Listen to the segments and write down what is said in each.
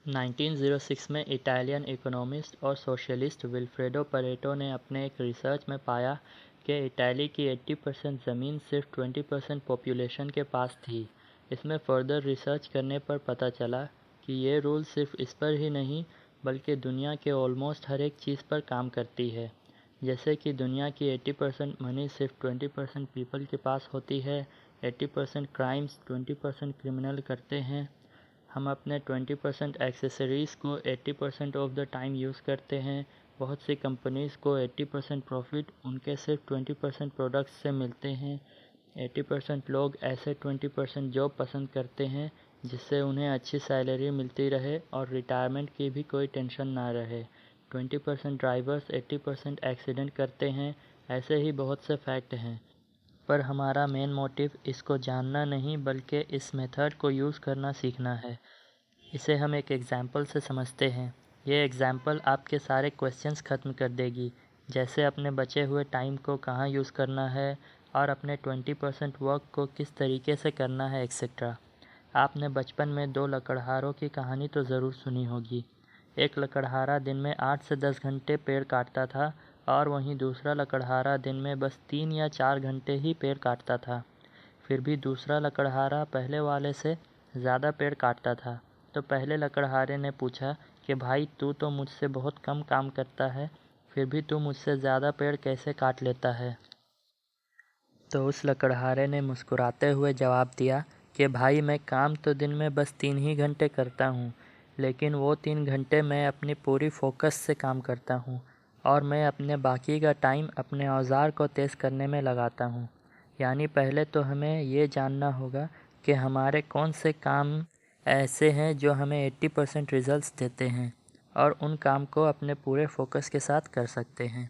1906 में Italian economist और socialist Vilfredo Pareto ने अपने एक रिसर्च में पाया कि इटली की 80% ज़मीन सिर्फ 20% पॉपुलेशन के पास थी। इसमें फर्दर रिसर्च करने पर पता चला कि ये रूल सिर्फ इस पर ही नहीं बल्कि दुनिया के ऑलमोस्ट हर एक चीज़ पर काम करती है। जैसे कि दुनिया की 80% मनी सिर्फ 20% पीपल के पास होती है, 80% क्राइम्स 20% क्रिमिनल करते हैं, हम अपने 20% एक्सेसरीज़ को 80% ऑफ द टाइम यूज़ करते हैं, बहुत सी कंपनीज़ को 80% प्रॉफिट उनके सिर्फ 20% प्रोडक्ट्स से मिलते हैं, 80% लोग ऐसे 20% जॉब पसंद करते हैं जिससे उन्हें अच्छी सैलरी मिलती रहे और रिटायरमेंट की भी कोई टेंशन ना रहे, 20% ड्राइवर्स 80% एक्सीडेंट करते हैं। ऐसे ही बहुत से फैक्ट हैं, पर हमारा मेन मोटिव इसको जानना नहीं बल्कि इस मेथड को यूज़ करना सीखना है। इसे हम एक एग्ज़ाम्पल से समझते हैं। ये एग्ज़ाम्पल आपके सारे क्वेश्चंस ख़त्म कर देगी, जैसे अपने बचे हुए टाइम को कहाँ यूज़ करना है और अपने 20% वर्क को किस तरीके से करना है एक्सेट्रा। आपने बचपन में 2 लकड़हारों की कहानी तो ज़रूर सुनी होगी। एक लकड़हारा दिन में 8 से 10 घंटे पेड़ काटता था और वहीं दूसरा लकड़हारा दिन में बस 3 या 4 घंटे ही पेड़ काटता था। फिर भी दूसरा लकड़हारा पहले वाले से ज़्यादा पेड़ काटता था। तो पहले लकड़हारे ने पूछा कि भाई, तू तो मुझसे बहुत कम काम करता है, फिर भी तू मुझसे ज़्यादा पेड़ कैसे काट लेता है। तो उस लकड़हारे ने मुस्कुराते हुए जवाब दिया कि भाई, मैं काम तो दिन में बस 3 ही घंटे करता हूँ, लेकिन वो 3 घंटे मैं अपनी पूरी फोकस से काम करता हूँ और मैं अपने बाकी का टाइम अपने औजार को तेज़ करने में लगाता हूँ। यानी पहले तो हमें ये जानना होगा कि हमारे कौन से काम ऐसे हैं जो हमें 80% रिजल्ट्स देते हैं और उन काम को अपने पूरे फोकस के साथ कर सकते हैं।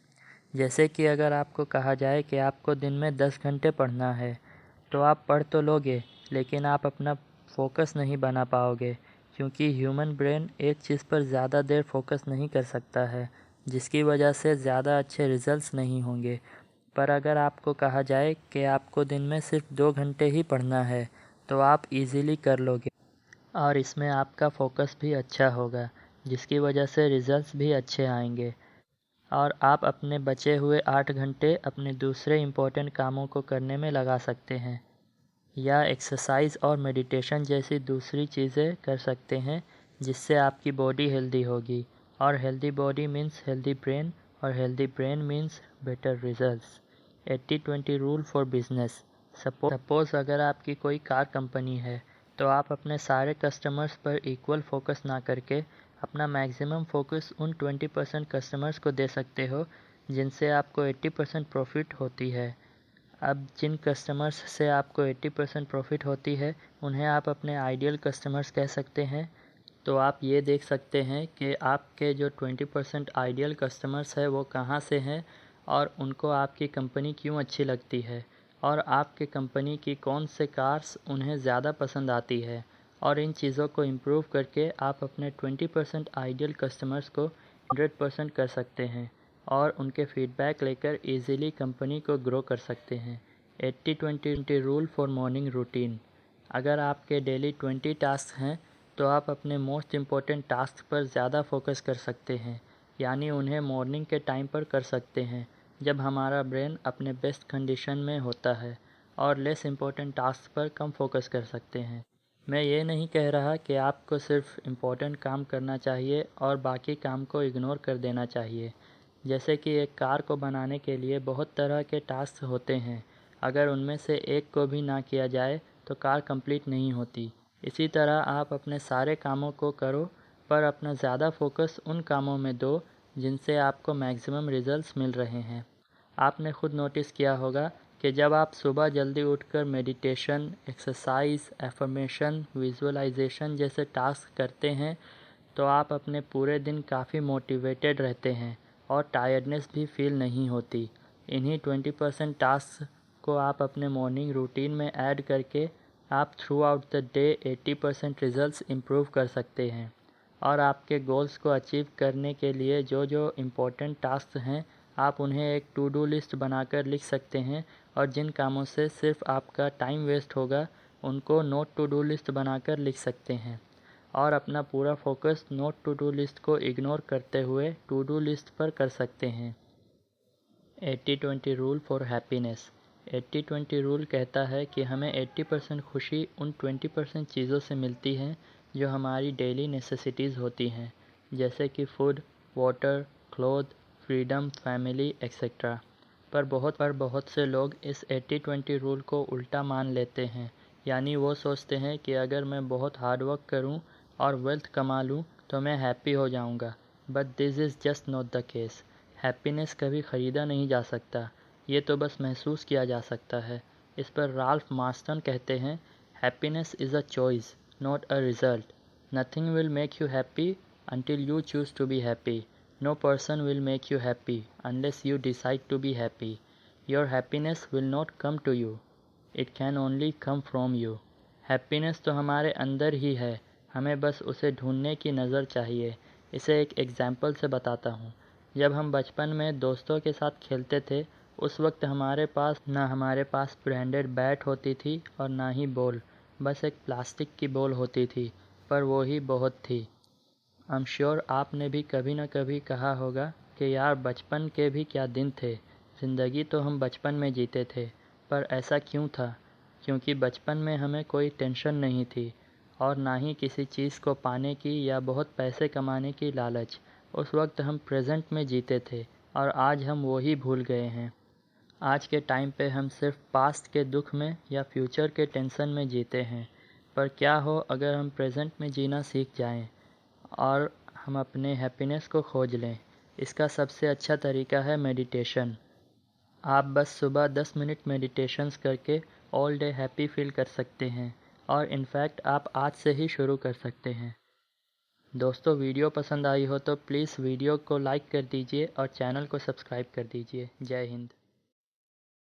जैसे कि अगर आपको कहा जाए कि आपको दिन में 10 घंटे पढ़ना है, तो आप पढ़ तो लोगे, लेकिन आप अपना फोकस नहीं बना पाओगे, क्योंकि ह्यूमन ब्रेन एक चीज़ पर ज़्यादा देर फोकस नहीं कर सकता है, जिसकी वजह से ज़्यादा अच्छे रिजल्ट्स नहीं होंगे। पर अगर आपको कहा जाए कि आपको दिन में सिर्फ 2 घंटे ही पढ़ना है, तो आप इजीली कर लोगे और इसमें आपका फोकस भी अच्छा होगा, जिसकी वजह से रिजल्ट्स भी अच्छे आएंगे और आप अपने बचे हुए 8 घंटे अपने दूसरे इम्पोर्टेंट कामों को करने में लगा सकते हैं या एक्सरसाइज और मेडिटेशन जैसी दूसरी चीज़ें कर सकते हैं, जिससे आपकी बॉडी हेल्दी होगी और healthy body means healthy brain और healthy brain means better results. 80-20 rule for business. Suppose अगर आपकी कोई कार कंपनी है, तो आप अपने सारे कस्टमर्स पर इक्वल फोकस ना करके अपना मैक्सिमम फोकस उन 20% कस्टमर्स को दे सकते हो जिनसे आपको 80% प्रॉफिट होती है। अब जिन कस्टमर्स से आपको 80% प्रॉफिट होती है, उन्हें आप अपने आइडियल कस्टमर्स कह सकते हैं। तो आप ये देख सकते हैं कि आपके जो 20% आइडियल कस्टमर्स है वो कहाँ से हैं और उनको आपकी कंपनी क्यों अच्छी लगती है और आपके कंपनी की कौन से कार्स उन्हें ज़्यादा पसंद आती है, और इन चीज़ों को इम्प्रूव करके आप अपने 20% आइडियल कस्टमर्स को 100% कर सकते हैं और उनके फीडबैक लेकर इजीली कंपनी को ग्रो कर सकते हैं। 80-20 रूल फॉर मॉर्निंग रूटीन। अगर आपके डेली 20 टास्क हैं, तो आप अपने मोस्ट इम्पॉर्टेंट टास्क पर ज़्यादा फोकस कर सकते हैं, यानी उन्हें मॉर्निंग के टाइम पर कर सकते हैं जब हमारा ब्रेन अपने बेस्ट कंडीशन में होता है, और लेस इम्पॉर्टेंट टास्क पर कम फोकस कर सकते हैं। मैं ये नहीं कह रहा कि आपको सिर्फ इम्पॉर्टेंट काम करना चाहिए और बाकी काम को इग्नोर कर देना चाहिए। जैसे कि एक कार को बनाने के लिए बहुत तरह के टास्क होते हैं, अगर उनमें से एक को भी ना किया जाए तो कार कंप्लीट नहीं होती। इसी तरह आप अपने सारे कामों को करो, पर अपना ज़्यादा फोकस उन कामों में दो जिनसे आपको मैक्सिमम रिजल्ट्स मिल रहे हैं। आपने खुद नोटिस किया होगा कि जब आप सुबह जल्दी उठकर मेडिटेशन, एक्सरसाइज, एफर्मेशन, विजुअलाइजेशन जैसे टास्क करते हैं, तो आप अपने पूरे दिन काफ़ी मोटिवेटेड रहते हैं और टायर्डनेस भी फील नहीं होती। इन्हीं 20% टास्क को आप अपने मॉर्निंग रूटीन में ऐड करके आप through out the day 80% results improve कर सकते हैं और आपके गोल्स को अचीव करने के लिए जो जो इम्पोर्टेंट टास्क हैं, आप उन्हें एक टू डू लिस्ट बनाकर लिख सकते हैं और जिन कामों से सिर्फ आपका टाइम वेस्ट होगा, उनको नोट टू डू लिस्ट बनाकर लिख सकते हैं। और अपना पूरा focus note to do list को इग्नोर करते हुए टू डू लिस्ट पर कर सकते हैं। 80-20 रूल फॉर हैप्पीनेस। 80-20 रूल कहता है कि हमें 80% खुशी उन 20% चीज़ों से मिलती हैं जो हमारी डेली नेसेसिटीज़ होती हैं, जैसे कि food, water, cloth, freedom, family etcetera. पर बहुत से लोग इस 80-20 रूल को उल्टा मान लेते हैं, यानी वो सोचते हैं कि अगर मैं बहुत हार्ड वर्क करूं और वेल्थ कमा लूं तो मैं हैप्पी हो जाऊंगा। But this is just not the case. Happiness कभी ख़रीदा नहीं जा सकता, ये तो बस महसूस किया जा सकता है। इस पर राल्फ मार्स्टन कहते हैं, happiness is a choice, not a result. Nothing will make you happy until you choose to be happy. No person will make you happy unless you decide to be happy. Your happiness will not come to you. It can only come from you. Happiness तो हमारे अंदर ही है, हमें बस उसे ढूंढने की नज़र चाहिए। इसे एक एग्जाम्पल से बताता हूँ। जब हम बचपन में दोस्तों के साथ खेलते थे, उस वक्त हमारे पास ब्रांडेड बैट होती थी और ना ही बॉल, बस एक प्लास्टिक की बॉल होती थी, पर वो ही बहुत थी। आई एम श्योर आपने भी कभी न कभी कहा होगा कि यार बचपन के भी क्या दिन थे, ज़िंदगी तो हम बचपन में जीते थे। पर ऐसा क्यों था? क्योंकि बचपन में हमें कोई टेंशन नहीं थी और ना ही किसी चीज़ को पाने की या बहुत पैसे कमाने की लालच। उस वक्त हम प्रेजेंट में जीते थे और आज हम वो ही भूल गए हैं। आज के टाइम पे हम सिर्फ पास्ट के दुख में या फ्यूचर के टेंशन में जीते हैं। पर क्या हो अगर हम प्रेजेंट में जीना सीख जाएं और हम अपने हैप्पीनेस को खोज लें? इसका सबसे अच्छा तरीका है मेडिटेशन। आप बस सुबह 10 मिनट मेडिटेशंस करके ऑल डे हैप्पी फील कर सकते हैं और इनफैक्ट आप आज से ही शुरू कर सकते हैं। दोस्तों, वीडियो पसंद आई हो तो प्लीज़ वीडियो को लाइक कर दीजिए और चैनल को सब्सक्राइब कर दीजिए। जय हिंद।